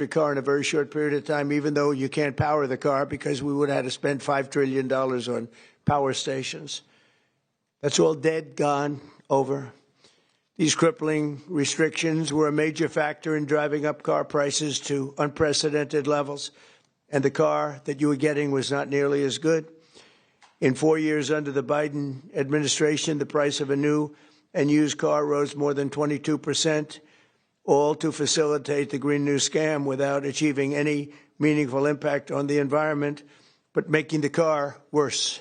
your car in a very short period of time, even though you can't power the car because we would have had to spend $5 trillion on power stations. That's all dead, gone, over. These crippling restrictions were a major factor in driving up car prices to unprecedented levels, and the car that you were getting was not nearly as good. In 4 years under the Biden administration, the price of a new and used car rose more than 22%, all to facilitate the Green New Scam without achieving any meaningful impact on the environment, but making the car worse.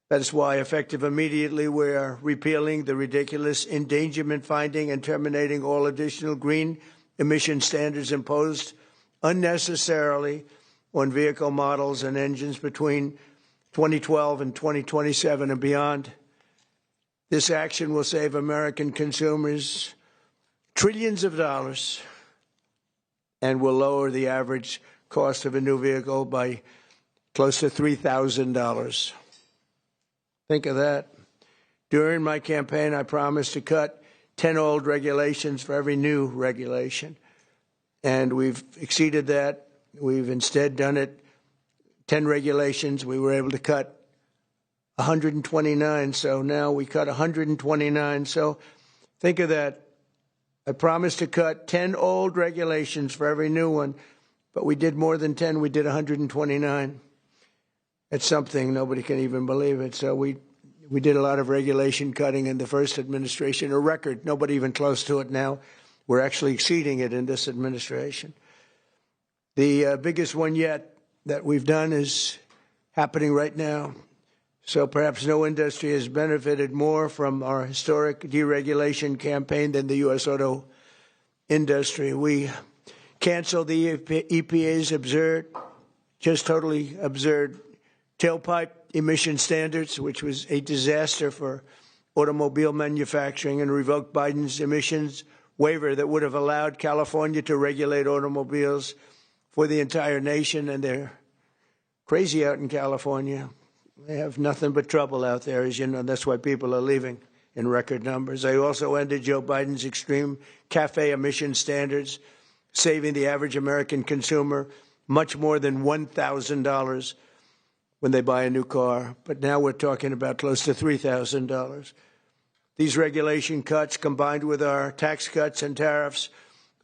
That is why, effective immediately, we are repealing the ridiculous endangerment finding and terminating all additional green emission standards imposed unnecessarily on vehicle models and engines between 2012 and 2027 and beyond. This action will save American consumers trillions of dollars and will lower the average cost of a new vehicle by close to $3,000. Think of that. During my campaign, I promised to cut 10 old regulations for every new regulation, and we've exceeded that. We've instead done it 10 regulations. We were able to cut 129, so now we cut 129. So think of that. I promised to cut 10 old regulations for every new one, but we did more than 10. We did 129. It's something. Nobody can even believe it. So we did a lot of regulation cutting in the first administration, a record. Nobody even close to it now. We're actually exceeding it in this administration. The biggest one yet that we've done is happening right now. So perhaps no industry has benefited more from our historic deregulation campaign than the U.S. auto industry. We canceled the EPA's absurd, just totally absurd, tailpipe emission standards, which was a disaster for automobile manufacturing, and revoked Biden's emissions waiver that would have allowed California to regulate automobiles for the entire nation. And they're crazy out in California. They have nothing but trouble out there, as you know. That's why people are leaving in record numbers. I also ended Joe Biden's extreme CAFE emission standards, saving the average American consumer much more than $1,000 when they buy a new car. But now we're talking about close to $3,000. These regulation cuts, combined with our tax cuts and tariffs,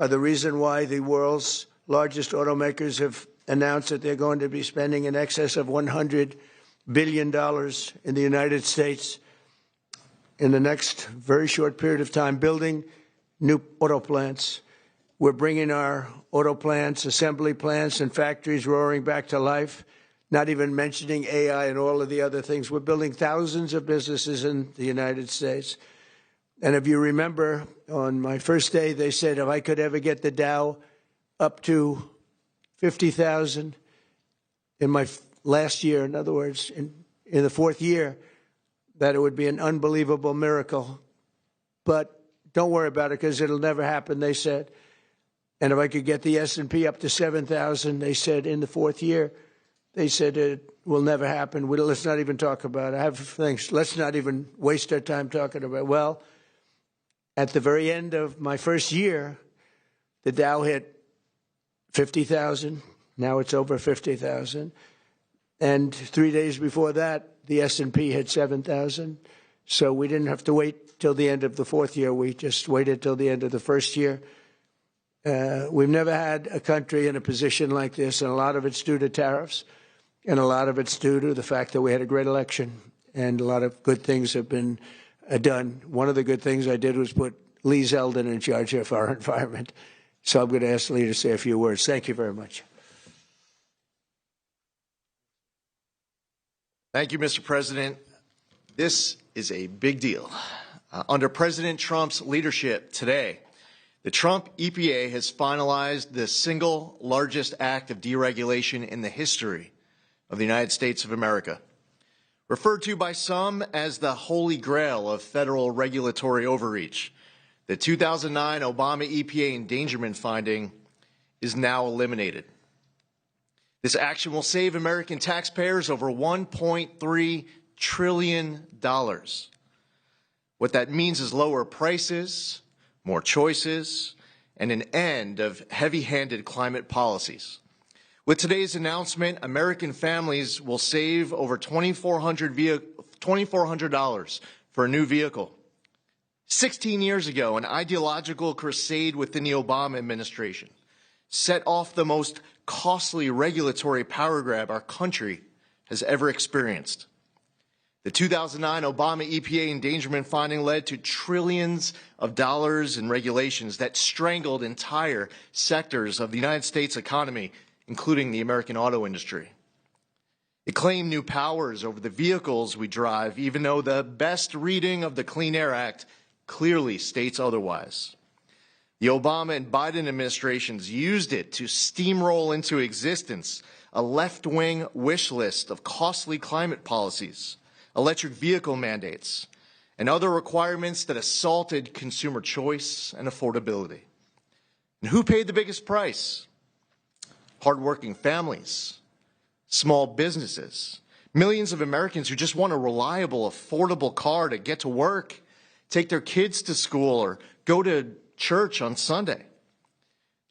are the reason why the world's largest automakers have announced that they're going to be spending in excess of $100 billion in the United States in the next very short period of time, building new auto plants. We're bringing our auto plants, assembly plants, and factories roaring back to life, not even mentioning AI and all of the other things. We're building thousands of businesses in the United States. And if you remember, on my first day, they said if I could ever get the Dow up to 50,000 in my last year, in other words, in the fourth year, that it would be an unbelievable miracle. But don't worry about it, because it'll never happen, they said. And if I could get the S&P up to 7,000, they said, in the fourth year, they said it will never happen. Let's not even talk about it. I have things. Let's not even waste our time talking about it. Well, at the very end of my first year, the Dow hit 50,000. Now it's over 50,000. And 3 days before that, the S&P hit 7,000. So we didn't have to wait till the end of the fourth year. We just waited till the end of the first year. We've never had a country in a position like this, and a lot of it's due to tariffs, and a lot of it's due to the fact that we had a great election, and a lot of good things have been done. One of the good things I did was put Lee Zeldin in charge of our environment. So I'm going to ask Lee to say a few words. Thank you very much. Thank you, Mr. President. This is a big deal. Under President Trump's leadership today, the Trump EPA has finalized the single largest act of deregulation in the history of the United States of America. Referred to by some as the holy grail of federal regulatory overreach, the 2009 Obama EPA endangerment finding is now eliminated. This action will save American taxpayers over $1.3 trillion. What that means is lower prices, more choices, and an end of heavy-handed climate policies. With today's announcement, American families will save over $2,400 for a new vehicle. 16 years ago, an ideological crusade within the Obama administration set off the most costly regulatory power grab our country has ever experienced. The 2009 Obama EPA endangerment finding led to trillions of dollars in regulations that strangled entire sectors of the United States economy, including the American auto industry. It claimed new powers over the vehicles we drive, even though the best reading of the Clean Air Act clearly states otherwise. The Obama and Biden administrations used it to steamroll into existence a left-wing wish list of costly climate policies, electric vehicle mandates, and other requirements that assaulted consumer choice and affordability. And who paid the biggest price? Hardworking families, small businesses, millions of Americans who just want a reliable, affordable car to get to work, take their kids to school, or go to church on Sunday.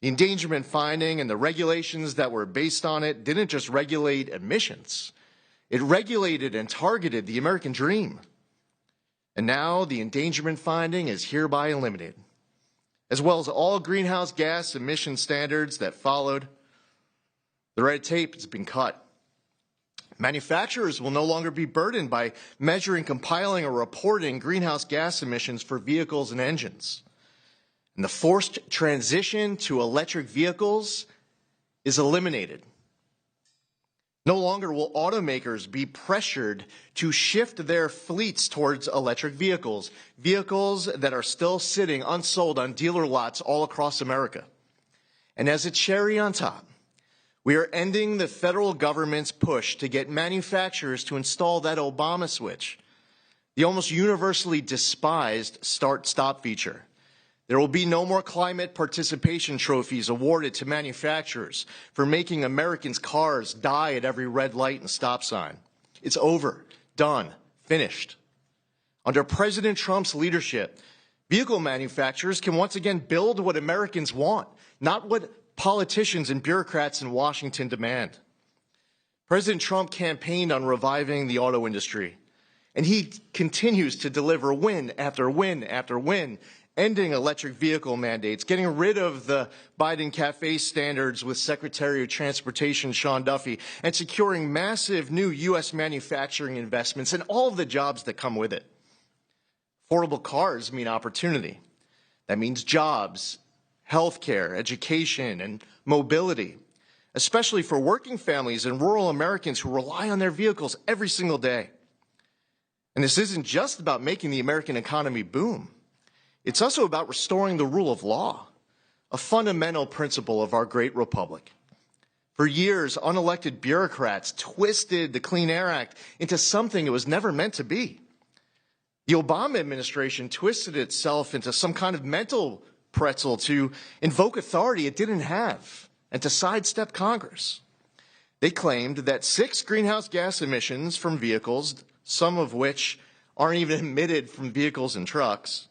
The endangerment finding and the regulations that were based on it didn't just regulate emissions. It regulated and targeted the American dream. And now the endangerment finding is hereby eliminated, as well as all greenhouse gas emission standards that followed. The red tape has been cut. Manufacturers will no longer be burdened by measuring, compiling, or reporting greenhouse gas emissions for vehicles and engines. And the forced transition to electric vehicles is eliminated. No longer will automakers be pressured to shift their fleets towards electric vehicles, vehicles that are still sitting unsold on dealer lots all across America. And as a cherry on top, we are ending the federal government's push to get manufacturers to install that Obama switch, the almost universally despised start-stop feature. There will be no more climate participation trophies awarded to manufacturers for making Americans' cars die at every red light and stop sign. It's over, done, finished. Under President Trump's leadership, vehicle manufacturers can once again build what Americans want, not what politicians and bureaucrats in Washington demand. President Trump campaigned on reviving the auto industry, and he continues to deliver win after win after win, ending electric vehicle mandates, getting rid of the Biden cafe standards with Secretary of Transportation Sean Duffy, and securing massive new U.S. manufacturing investments and all of the jobs that come with it. Affordable cars mean opportunity. That means jobs, healthcare, education, and mobility, especially for working families and rural Americans who rely on their vehicles every single day. And this isn't just about making the American economy boom. It's also about restoring the rule of law, a fundamental principle of our great republic. For years, unelected bureaucrats twisted the Clean Air Act into something it was never meant to be. The Obama administration twisted itself into some kind of mental pretzel to invoke authority it didn't have and to sidestep Congress. They claimed that 6 greenhouse gas emissions from vehicles, some of which aren't even emitted from vehicles and trucks,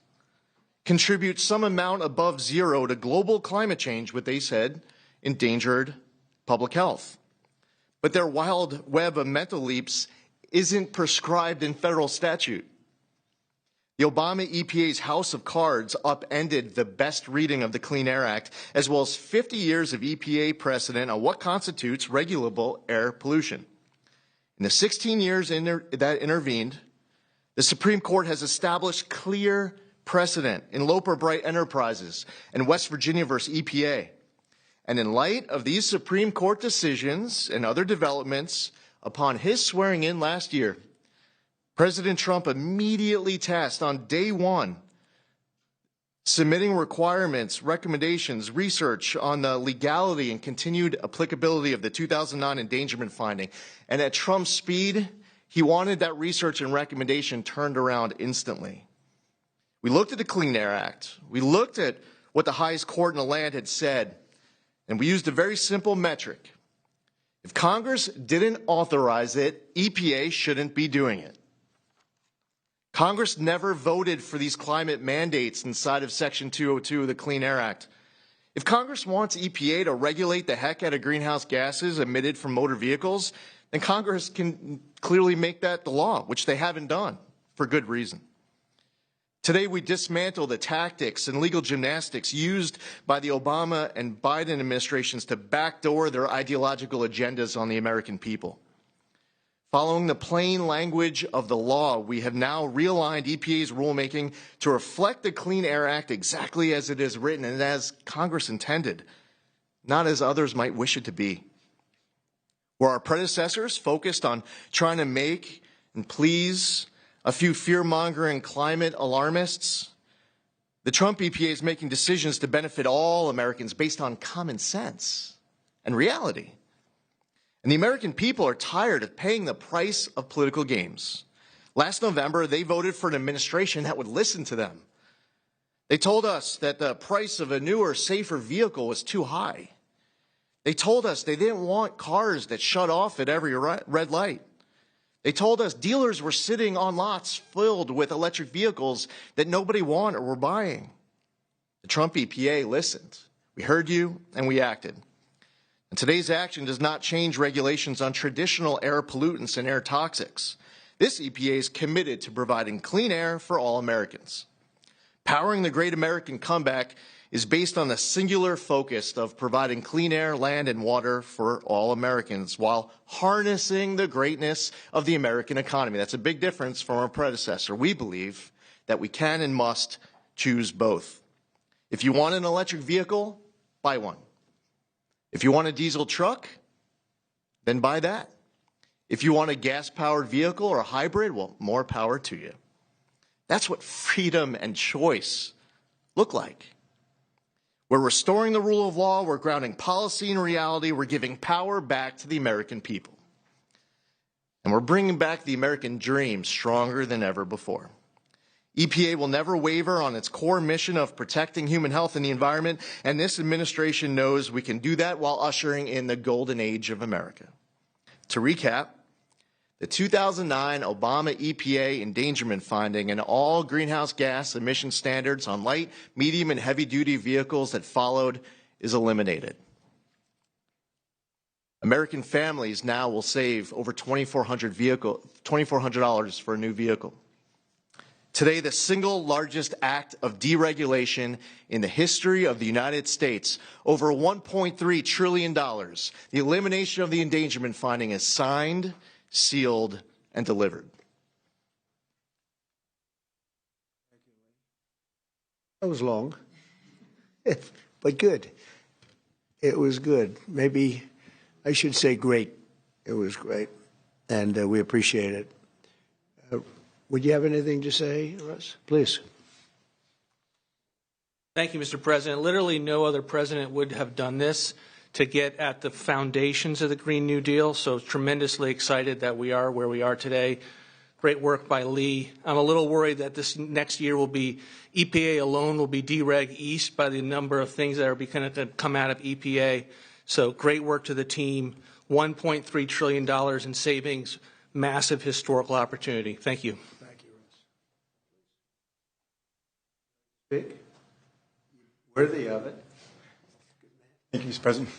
contribute some amount above zero to global climate change, what they said endangered public health. But their wild web of mental leaps isn't prescribed in federal statute. The Obama EPA's House of Cards upended the best reading of the Clean Air Act, as well as 50 years of EPA precedent on what constitutes regulable air pollution. In the 16 years that intervened, the Supreme Court has established clear precedent in Loper Bright Enterprises and West Virginia versus EPA. And in light of these Supreme Court decisions and other developments, upon his swearing in last year, President Trump immediately tasked on day one submitting requirements, recommendations, research on the legality and continued applicability of the 2009 endangerment finding. And at Trump's speed, he wanted that research and recommendation turned around instantly. We looked at the Clean Air Act. We looked at what the highest court in the land had said, and we used a very simple metric. If Congress didn't authorize it, EPA shouldn't be doing it. Congress never voted for these climate mandates inside of Section 202 of the Clean Air Act. If Congress wants EPA to regulate the heck out of greenhouse gases emitted from motor vehicles, then Congress can clearly make that the law, which they haven't done for good reason. Today, we dismantle the tactics and legal gymnastics used by the Obama and Biden administrations to backdoor their ideological agendas on the American people. Following the plain language of the law, we have now realigned EPA's rulemaking to reflect the Clean Air Act exactly as it is written and as Congress intended, not as others might wish it to be. Where our predecessors focused on trying to make and please a few fear-mongering climate alarmists, the Trump EPA is making decisions to benefit all Americans based on common sense and reality. And the American people are tired of paying the price of political games. Last November, they voted for an administration that would listen to them. They told us that the price of a newer, safer vehicle was too high. They told us they didn't want cars that shut off at every red light. They told us dealers were sitting on lots filled with electric vehicles that nobody wanted or were buying. The Trump EPA listened. We heard you and we acted. And today's action does not change regulations on traditional air pollutants and air toxics. This EPA is committed to providing clean air for all Americans. Powering the great American comeback is based on the singular focus of providing clean air, land, and water for all Americans while harnessing the greatness of the American economy. That's a big difference from our predecessor. We believe that we can and must choose both. If you want an electric vehicle, buy one. If you want a diesel truck, then buy that. If you want a gas-powered vehicle or a hybrid, well, more power to you. That's what freedom and choice look like. We're restoring the rule of law, we're grounding policy in reality, we're giving power back to the American people. And we're bringing back the American dream stronger than ever before. EPA will never waver on its core mission of protecting human health and the environment, and this administration knows we can do that while ushering in the golden age of America. To recap, the 2009 Obama EPA endangerment finding and all greenhouse gas emission standards on light, medium, and heavy-duty vehicles that followed is eliminated. American families now will save over $2,400 for a new vehicle. Today, the single largest act of deregulation in the history of the United States, over $1.3 trillion, the elimination of the endangerment finding is signed, sealed, and delivered. That was long, but good. It was good. Maybe I should say great. It was great, and we appreciate it. Would you have anything to say, Russ? Please. Thank you, Mr. President. Literally no other president would have done this to get at the foundations of the Green New Deal, so tremendously excited that we are where we are today. Great work by Lee. I'm a little worried that this next year will be, EPA alone will be dereg east by the number of things that are going to come out of EPA. So great work to the team. $1.3 trillion in savings, massive historical opportunity. Thank you. Thank you, Russ. Big. Worthy of it. Thank you, Mr. President.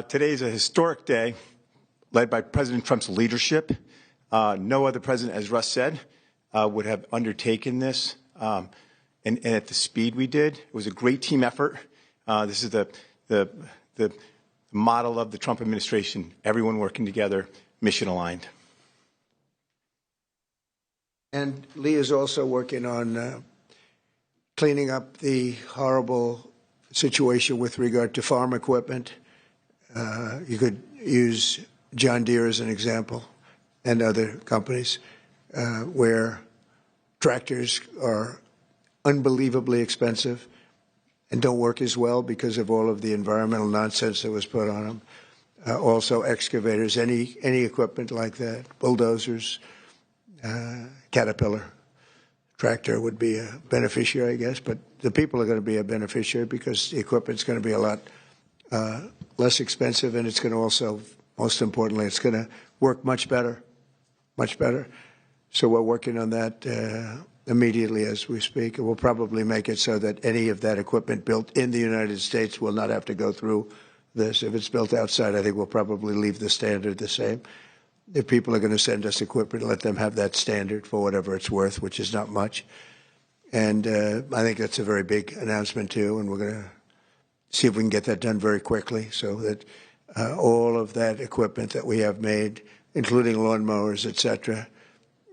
Today is a historic day led by President Trump's leadership. No other president, as Russ said, would have undertaken this and at the speed we did. It was a great team effort. This is the model of the Trump administration, everyone working together, mission aligned. And Lee is also working on cleaning up the horrible situation with regard to farm equipment. You could use John Deere as an example and other companies where tractors are unbelievably expensive and don't work as well because of all of the environmental nonsense that was put on them. Also excavators, any equipment like that, bulldozers, Caterpillar tractor would be a beneficiary, I guess, but the people are going to be a beneficiary because the equipment's going to be a lot less expensive, and it's going to also, most importantly, it's going to work much better, much better. So we're working on that immediately as we speak. And we'll probably make it so that any of that equipment built in the United States will not have to go through this. If it's built outside, I think we'll probably leave the standard the same. If people are going to send us equipment, let them have that standard for whatever it's worth, which is not much. And I think that's a very big announcement, too, and we're going to see if we can get that done very quickly so that all of that equipment that we have made, including lawnmowers, et cetera,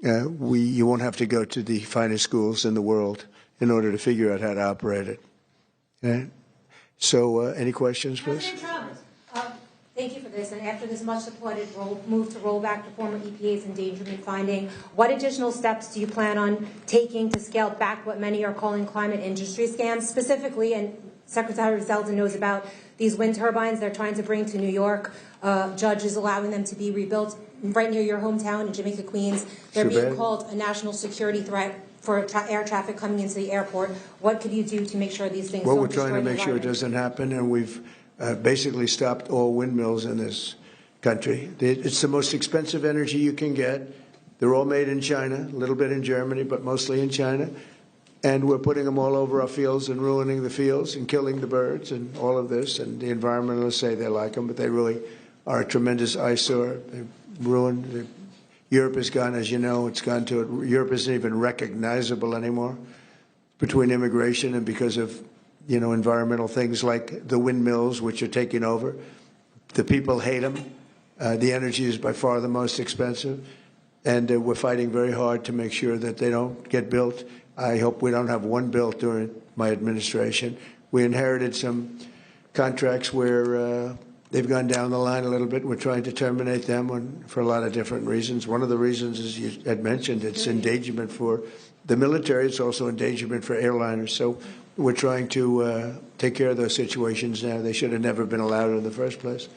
you won't have to go to the finest schools in the world in order to figure out how to operate it. Okay? So any questions, please? President Trump, thank you for this. And after this much-supported move to roll back the former EPA's endangerment finding, what additional steps do you plan on taking to scale back what many are calling climate industry scams? Specifically, and Secretary Zeldin knows about these wind turbines they're trying to bring to New York. Judges allowing them to be rebuilt right near your hometown in Jamaica, Queens. They're being called a national security threat for air traffic coming into the airport. What could you do to make sure these things don't Well, we're destroy trying to the make sure it doesn't happen, and we've basically stopped all windmills in this country. It's the most expensive energy you can get. They're all made in China, a little bit in Germany, but mostly in China. And we're putting them all over our fields and ruining the fields and killing the birds and all of this. And the environmentalists say they like them, but they really are a tremendous eyesore. They've ruined. Europe has gone, as you know, it's gone to it. Europe isn't even recognizable anymore between immigration and because of, environmental things like the windmills, which are taking over. The people hate them. The energy is by far the most expensive. And we're fighting very hard to make sure that they don't get built. I hope we don't have one built during my administration. We inherited some contracts where they've gone down the line a little bit. We're trying to terminate them for a lot of different reasons. One of the reasons, as you had mentioned, it's endangerment for the military. It's also endangerment for airliners. So we're trying to take care of those situations now. They should have never been allowed in the first place.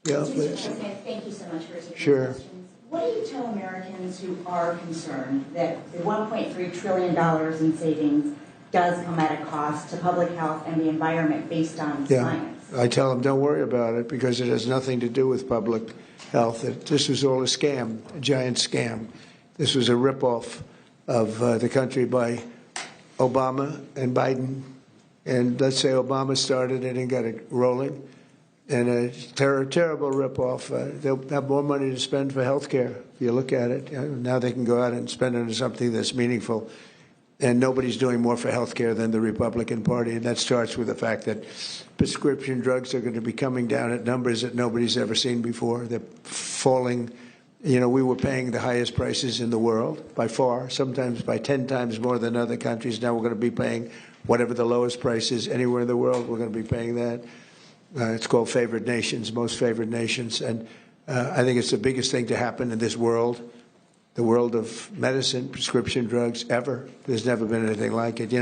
Yeah, please. Thank you so much for taking Sure. questions. What do you tell Americans who are concerned that the $1.3 trillion in savings does come at a cost to public health and the environment based on science? I tell them don't worry about it because it has nothing to do with public health. This was all a scam, a giant scam. This was a ripoff of the country by Obama and Biden. And let's say Obama started it and got it rolling. And a terrible ripoff. They'll have more money to spend for health care, if you look at it. Now they can go out and spend it on something that's meaningful. And nobody's doing more for health care than the Republican Party. And that starts with the fact that prescription drugs are going to be coming down at numbers that nobody's ever seen before. They're falling. We were paying the highest prices in the world by far, sometimes by 10 times more than other countries. Now we're going to be paying whatever the lowest price is anywhere in the world. We're going to be paying that. It's called favored nations, most favored nations. And I think it's the biggest thing to happen in this world, the world of medicine, prescription drugs, ever. There's never been anything like it.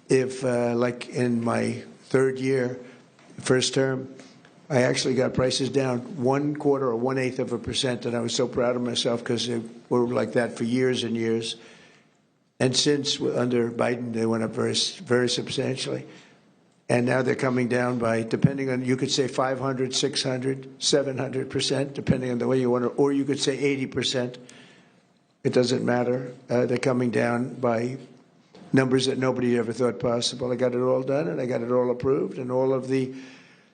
If like in my third year, first term, I actually got prices down 1/4 or 1/8%, and I was so proud of myself because they were like that for years and years. And since under Biden, they went up very, very substantially. And now they're coming down by, depending on, you could say 500, 600, 700%, depending on the way you want to, or you could say 80%. It doesn't matter. They're coming down by numbers that nobody ever thought possible. I got it all done, and I got it all approved, and all of the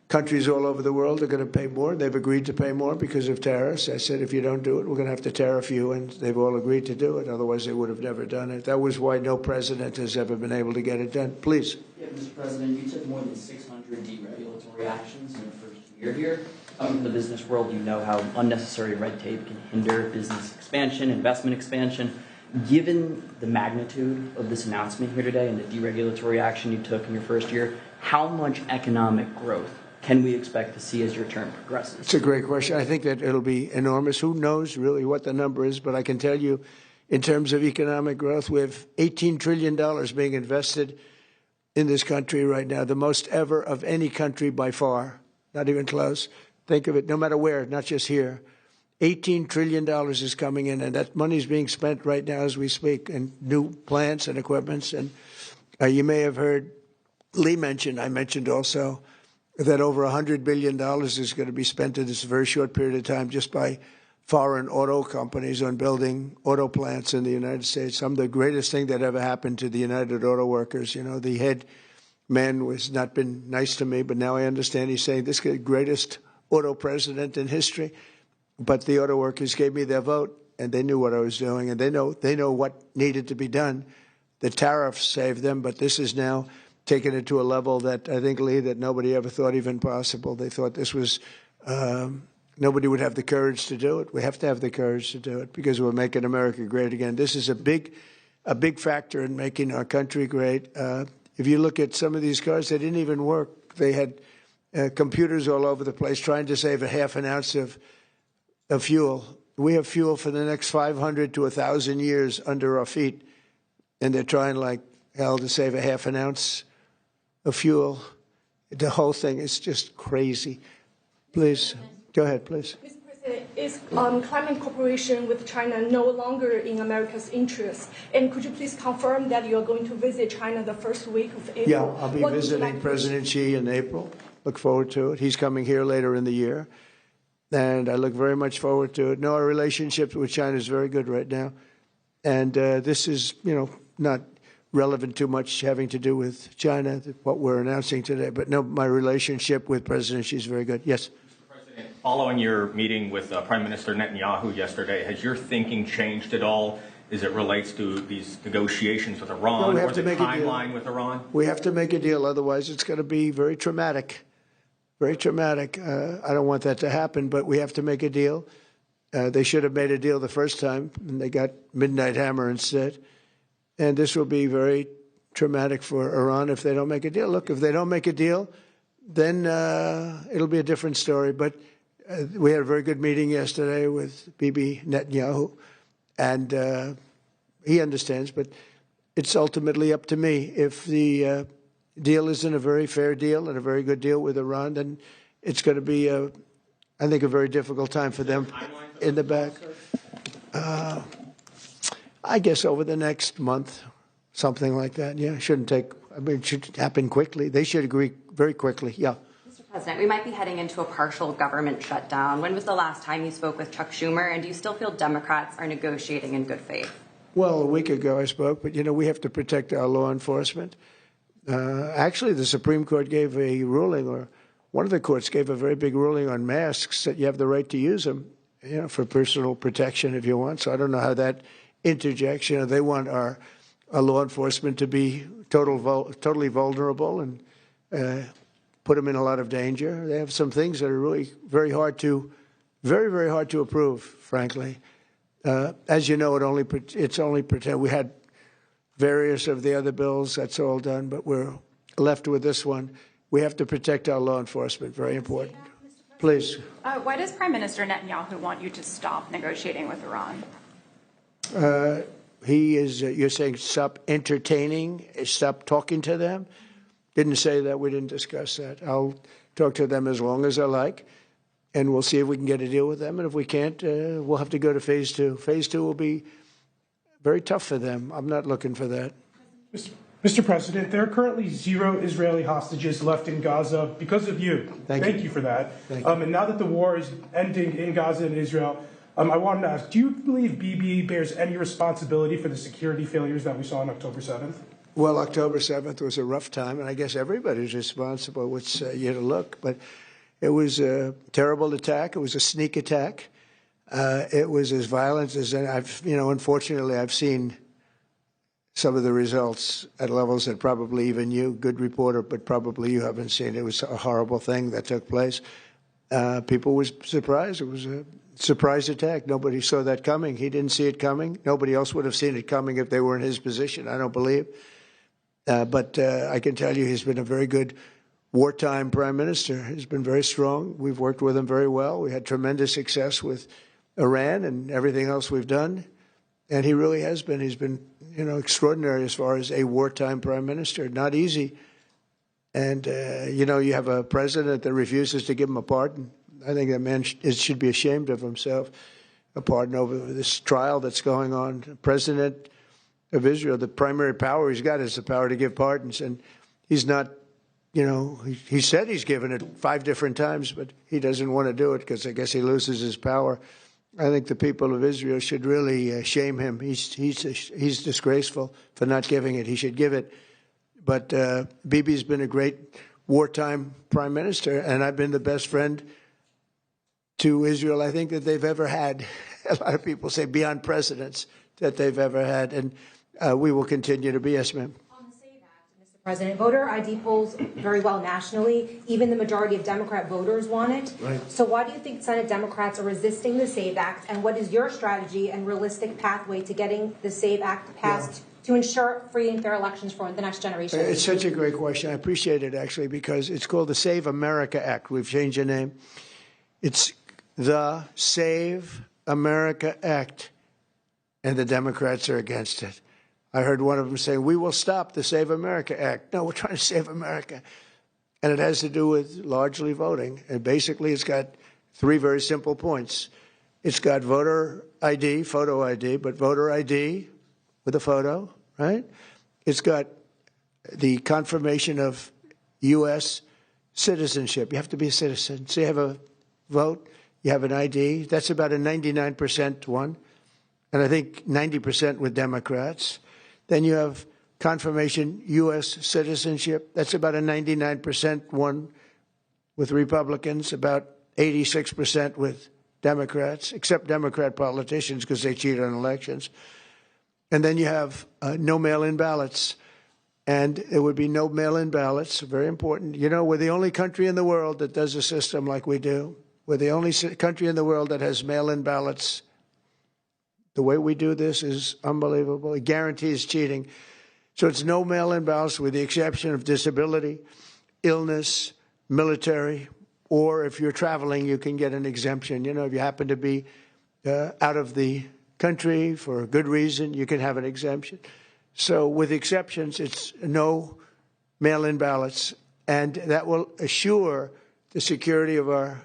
countries all over the world are going to pay more. They've agreed to pay more because of tariffs. I said, if you don't do it, we're going to have to tariff you, and they've all agreed to do it. Otherwise, they would have never done it. That was why no president has ever been able to get it done. Please. Yeah, Mr. President, you took more than 600 deregulatory actions in your first year here. Coming from the business world, you know how unnecessary red tape can hinder business expansion, investment expansion. Given the magnitude of this announcement here today and the deregulatory action you took in your first year, how much economic growth can we expect to see as your term progresses? It's a great question. I think that it'll be enormous. Who knows really what the number is, but I can tell you in terms of economic growth, we have $18 trillion being invested in this country right now, the most ever of any country by far, not even close. Think of it, no matter where, not just here. $18 trillion is coming in, and that money is being spent right now as we speak in new plants and equipments. And you may have heard Lee mention, I mentioned also, that over $100 billion is going to be spent in this very short period of time just by foreign auto companies on building auto plants in the United States. I'm the greatest thing that ever happened to the United Auto Workers. You know, the head man was not been nice to me, but now I understand he's saying this is the greatest auto president in history. But the auto workers gave me their vote, and they knew what I was doing, and they know what needed to be done. The tariffs saved them, but this is now taken it to a level that I think, Lee, that nobody ever thought even possible. They thought this was nobody would have the courage to do it. We have to have the courage to do it because we're making America great again. This is a big factor in making our country great. If you look at some of these cars, they didn't even work. They had computers all over the place trying to save a half an ounce of fuel. We have fuel for the next 500 to 1,000 years under our feet, and they're trying like hell to save a half an ounce of fuel. The whole thing is just crazy. Please, go ahead, please. Mr. President, is climate cooperation with China no longer in America's interest? And could you please confirm that you are going to visit China the first week of April? Yeah, I'll be visiting President Xi in April. Look forward to it. He's coming here later in the year, and I look very much forward to it. No, our relationship with China is very good right now, and this is, not relevant too much having to do with China, what we're announcing today. But no, my relationship with President Xi is very good. Yes. Following your meeting with Prime Minister Netanyahu yesterday, has your thinking changed at all as it relates to these negotiations with Iran or the timeline with Iran? We have to make a deal, otherwise it's going to be very traumatic. Very traumatic. I don't want that to happen, but we have to make a deal. They should have made a deal the first time, and they got Midnight Hammer instead. And this will be very traumatic for Iran if they don't make a deal. Look, if they don't make a deal, then it'll be a different story. But we had a very good meeting yesterday with Bibi Netanyahu, and he understands, but it's ultimately up to me. If the deal isn't a very fair deal and a very good deal with Iran, then it's going to be, I think, a very difficult time for them in the back. I guess over the next month, something like that. Yeah, it shouldn't take, it should happen quickly. They should agree very quickly. Yeah. Mr. President, we might be heading into a partial government shutdown. When was the last time you spoke with Chuck Schumer, and do you still feel Democrats are negotiating in good faith? Well, a week ago I spoke, but, we have to protect our law enforcement. Actually, the Supreme Court gave a ruling, or one of the courts gave a very big ruling on masks, that you have the right to use them, for personal protection if you want. So I don't know how that interjects. They want our law enforcement to be totally vulnerable and put them in a lot of danger. They have some things that are really very, very hard to approve, frankly. As you know, it's only pretend. We had various of the other bills. That's all done, but we're left with this one. We have to protect our law enforcement. Very important. Please. Why does Prime Minister Netanyahu want you to stop negotiating with Iran? He is, you're saying stop entertaining, stop talking to them? Didn't say that. We didn't discuss that. I'll talk to them as long as I like, and we'll see if we can get a deal with them. And if we can't, we'll have to go to phase two. Phase two will be very tough for them. I'm not looking for that. Mr. President, there are currently 0 Israeli hostages left in Gaza because of you. Thank you for that. Thank you. And now that the war is ending in Gaza and Israel, I wanted to ask, do you believe Bibi bears any responsibility for the security failures that we saw on October 7th? Well, October 7th was a rough time, and I guess everybody's responsible, which you to look. But it was a terrible attack. It was a sneak attack. It was as violent as unfortunately, I've seen some of the results at levels that probably even you, good reporter, but probably you haven't seen. It was a horrible thing that took place. People were surprised. It was a surprise attack. Nobody saw that coming. He didn't see it coming. Nobody else would have seen it coming if they were in his position, I don't believe. But I can tell you he's been a very good wartime prime minister. He's been very strong. We've worked with him very well. We had tremendous success with Iran and everything else we've done. And he really has been. He's been, extraordinary as far as a wartime prime minister. Not easy. And, you have a president that refuses to give him a pardon. I think that man should be ashamed of himself. A pardon over this trial that's going on. The president of Israel, the primary power he's got is the power to give pardons. And he's not, he said he's given it 5 different times, but he doesn't want to do it because I guess he loses his power. I think the people of Israel should really shame him. He's disgraceful for not giving it. He should give it. But Bibi's been a great wartime prime minister, and I've been the best friend to Israel I think that they've ever had. A lot of people say beyond presidents that they've ever had, and we will continue to be. Yes, ma'am. President, voter ID polls very well nationally. Even the majority of Democrat voters want it. Right. So why do you think Senate Democrats are resisting the SAVE Act? And what is your strategy and realistic pathway to getting the SAVE Act passed to ensure free and fair elections for the next generation? It's such a great question. I appreciate it, actually, because it's called the Save America Act. We've changed the name. It's the Save America Act, and the Democrats are against it. I heard one of them say, we will stop the Save America Act. No, we're trying to save America. And it has to do with largely voting. And basically, it's got three very simple points. It's got voter ID, photo ID, but voter ID with a photo, right? It's got the confirmation of U.S. citizenship. You have to be a citizen. So you have a vote, you have an ID. That's about a 99% one. And I think 90% with Democrats. Then you have confirmation U.S. citizenship. That's about a 99% one with Republicans, about 86% with Democrats, except Democrat politicians because they cheat on elections. And then you have no mail-in ballots. And it would be no mail-in ballots, very important. You know, we're the only country in the world that does a system like we do. We're the only country in the world that has mail-in ballots. The way we do this is unbelievable. It guarantees cheating. So it's no mail-in ballots with the exception of disability, illness, military, or if you're traveling, you can get an exemption. You know, if you happen to be out of the country for a good reason, you can have an exemption. So with exceptions, it's no mail-in ballots, and that will assure the security of our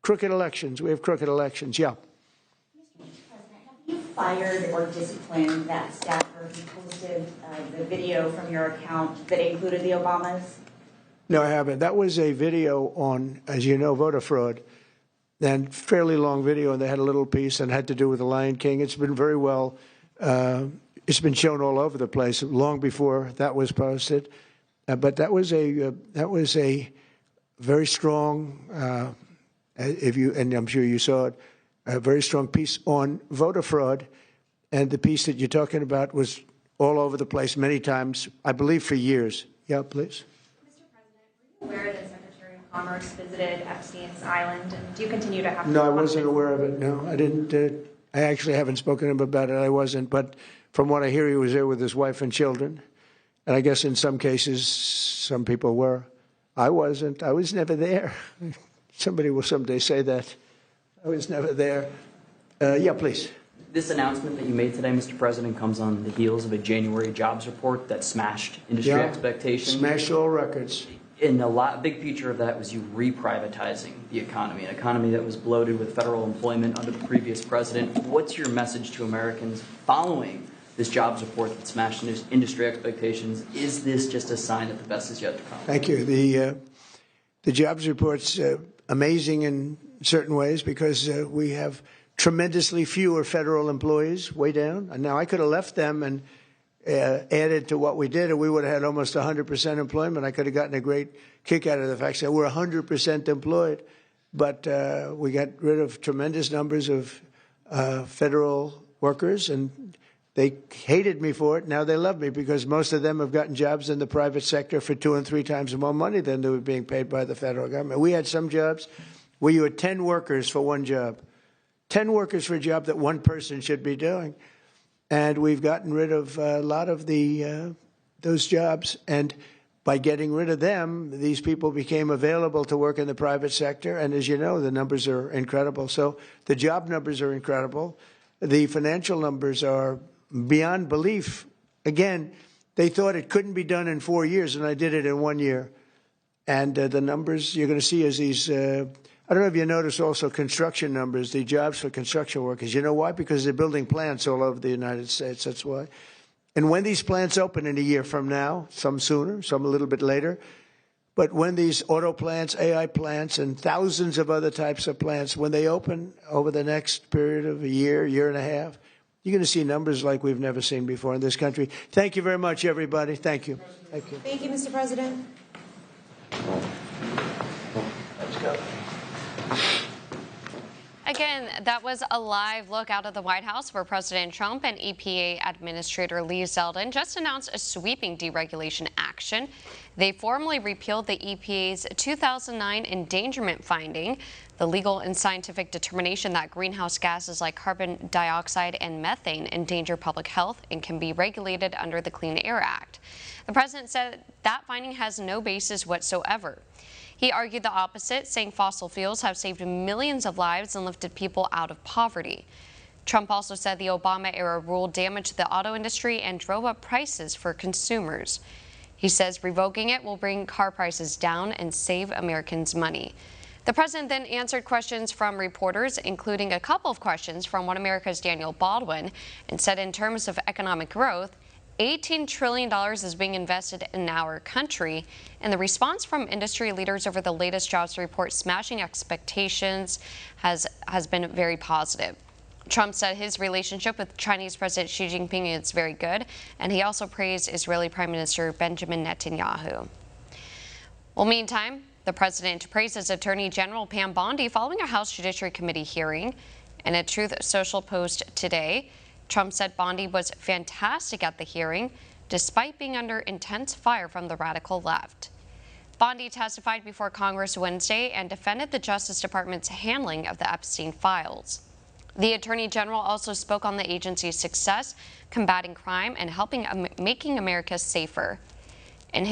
crooked elections. We have crooked elections, yeah. Fired or disciplined that staffer who posted the video from your account that included the Obamas? No, I haven't. That was a video on, as you know, voter fraud, and fairly long video, and they had a little piece and had to do with the Lion King. It's been very well, it's been shown all over the place long before that was posted. But that was a very strong, and I'm sure you saw it, a very strong piece on voter fraud, and the piece that you're talking about was all over the place many times, I believe for years. Yeah, please. Mr. President, were you aware that Secretary of Commerce visited Epstein's Island, and do you continue to have to... No, I wasn't aware of it, no. I didn't. I actually haven't spoken to him about it. I wasn't, but from what I hear, he was there with his wife and children, and I guess in some cases, some people were. I wasn't. I was never there. Somebody will someday say that. I was never there. Yeah, please. This announcement that you made today, Mr. President, comes on the heels of a January jobs report that smashed industry expectations. Smashed all records. And a big feature of that was you reprivatizing the economy, an economy that was bloated with federal employment under the previous president. What's your message to Americans following this jobs report that smashed industry expectations? Is this just a sign that the best is yet to come? Thank you. The jobs report's amazing in certain ways because we have tremendously fewer federal employees, way down. And now I could have left them and added to what we did, and we would have had almost 100% employment. I could have gotten a great kick out of the fact that we're 100% employed. But we got rid of tremendous numbers of federal workers, and they hated me for it. Now they love me because most of them have gotten jobs in the private sector for 2 and 3 times more money than they were being paid by the federal government. We had some jobs where you had 10 workers for one job, 10 workers for a job that one person should be doing. And we've gotten rid of a lot of those jobs. And by getting rid of them, these people became available to work in the private sector. And as you know, the numbers are incredible. So the job numbers are incredible. The financial numbers are beyond belief. Again, they thought it couldn't be done in 4 years, and I did it in 1 year. And the numbers you're going to see is these I don't know if you notice also construction numbers, the jobs for construction workers. You know why? Because they're building plants all over the United States. That's why. And when these plants open in a year from now, some sooner, some a little bit later, But when these auto plants, AI plants, and thousands of other types of plants, when they open over the next period of a year, year and a half, you're going to see numbers like we've never seen before in this country. Thank you very much, everybody. Thank you. Thank you. Thank you, Mr. President. Let's go. Again, that was a live look out of the White House where President Trump and EPA Administrator Lee Zeldin just announced a sweeping deregulation action. They formally repealed the EPA's 2009 endangerment finding, the legal and scientific determination that greenhouse gases like carbon dioxide and methane endanger public health and can be regulated under the Clean Air Act. The president said that finding has no basis whatsoever. He argued the opposite, saying fossil fuels have saved millions of lives and lifted people out of poverty. Trump also said the Obama-era rule damaged the auto industry and drove up prices for consumers. He says revoking it will bring car prices down and save Americans money. The president then answered questions from reporters, including a couple of questions from One America's Daniel Baldwin, and said in terms of economic growth, $18 trillion is being invested in our country, and the response from industry leaders over the latest jobs report smashing expectations has been very positive. Trump said his relationship with Chinese President Xi Jinping is very good, and he also praised Israeli Prime Minister Benjamin Netanyahu. Well, meantime, the president praised his Attorney General Pam Bondi following a House Judiciary Committee hearing. In a Truth Social post today, Trump said Bondi was fantastic at the hearing, despite being under intense fire from the radical left. Bondi testified before Congress Wednesday and defended the Justice Department's handling of the Epstein files. The Attorney General also spoke on the agency's success combating crime and helping making America safer. In his